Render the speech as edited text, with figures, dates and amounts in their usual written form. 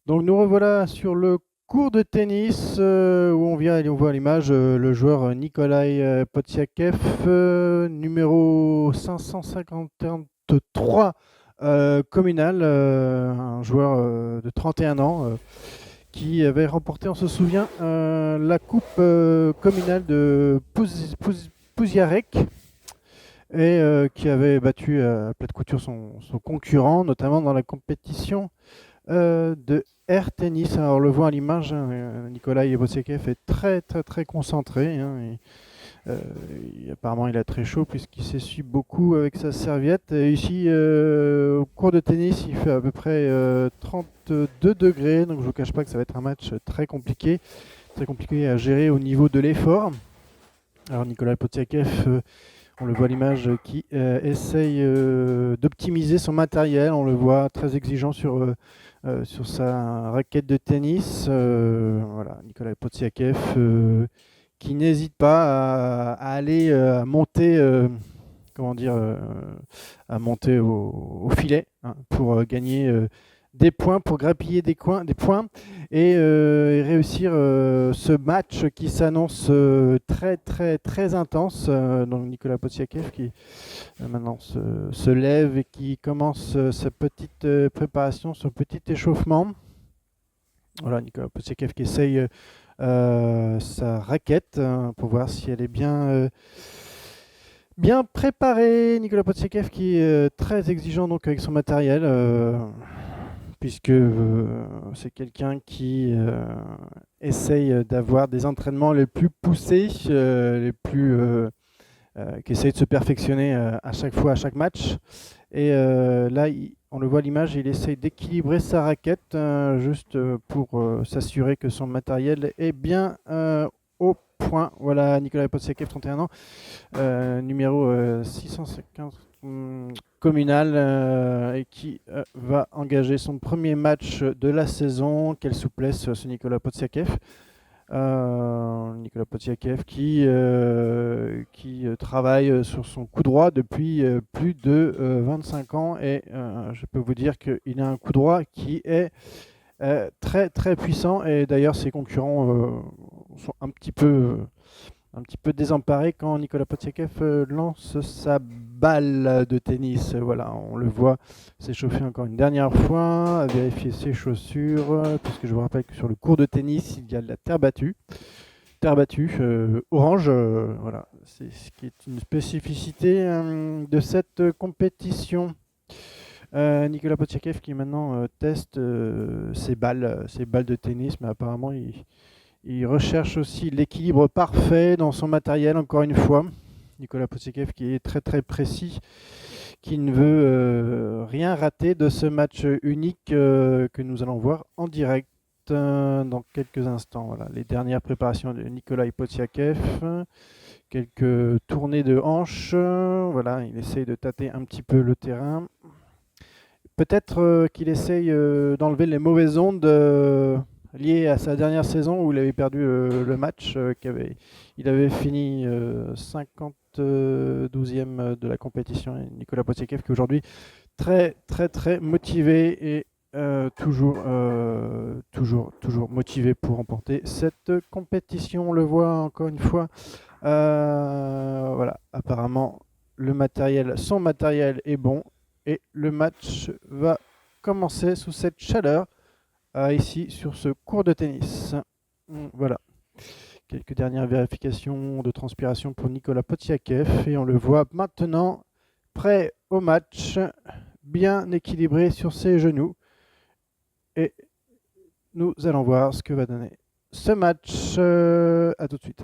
Donc nous revoilà sur le court de tennis où on vient et on voit à l'image le joueur Nikolai Podsiakev, numéro 553 communal, un joueur de 31 ans qui avait remporté, on se souvient, la coupe communale de Puziarek et qui avait battu à plat de couture son concurrent, notamment dans la compétition de air tennis. Alors, on le voit à l'image, hein, Nikolai Botsekev est très très très concentré. Hein, apparemment, il a très chaud puisqu'il s'essuie beaucoup avec sa serviette. Et ici, au cours de tennis, il fait à peu près 32 degrés. Donc, je ne vous cache pas que ça va être un match très compliqué à gérer au niveau de l'effort. Alors, Nikolai Podsiakev, on le voit à l'image, qui essaye d'optimiser son matériel. On le voit très exigeant sur sa raquette de tennis. Voilà, Nikolai Podsiakev qui n'hésite pas à aller à monter, comment dire, à monter au filet, hein, pour gagner des points, pour grappiller des points et réussir ce match qui s'annonce très très très intense. Donc Nicolas Podsiakev qui maintenant se lève et qui commence sa petite préparation, son petit échauffement. Voilà, Nicolas Podsiakev qui essaye sa raquette, hein, pour voir si elle est bien préparée. Nicolas Podsiakev qui est très exigeant donc avec son matériel, puisque c'est quelqu'un qui essaye d'avoir des entraînements les plus poussés, qui essaye de se perfectionner à chaque fois, à chaque match. Et là, on le voit à l'image, il essaye d'équilibrer sa raquette, juste pour s'assurer que son matériel est bien au point. Voilà, Nicolas Podsiakev, 31 ans, numéro 650 communal, et qui va engager son premier match de la saison. Quelle souplesse, ce Nicolas Podsiakev. Nicolas Podsiakev qui travaille sur son coup droit depuis plus de 25 ans, et je peux vous dire qu'il a un coup droit qui est très très puissant, et d'ailleurs ses concurrents sont un petit peu désemparé quand Nicolas Podsiakev lance sa balle de tennis. Voilà, on le voit s'échauffer encore une dernière fois, à vérifier ses chaussures, puisque je vous rappelle que sur le court de tennis, il y a de la terre battue. Terre battue, orange, voilà, c'est ce qui est une spécificité de cette compétition. Nicolas Podsiakev qui maintenant teste ses balles de tennis, mais apparemment il recherche aussi l'équilibre parfait dans son matériel, encore une fois. Nicolas Podsiakev qui est très très précis, qui ne veut rien rater de ce match unique que nous allons voir en direct dans quelques instants. Voilà, les dernières préparations de Nicolas Podsiakev, quelques tournées de hanches. Voilà, il essaye de tâter un petit peu le terrain. Peut-être qu'il essaye d'enlever les mauvaises ondes liées à sa dernière saison où il avait perdu le match. Il avait fini 52e de la compétition. Et Nicolas Podsiakev qui aujourd'hui très très très motivé et toujours motivé pour remporter cette compétition. On le voit encore une fois. Voilà, apparemment son matériel est bon et le match va commencer sous cette chaleur ici sur ce court de tennis. Voilà, quelques dernières vérifications de transpiration pour Nicolas Podsiakev et on le voit maintenant prêt au match, bien équilibré sur ses genoux, et nous allons voir ce que va donner ce match. À tout de suite.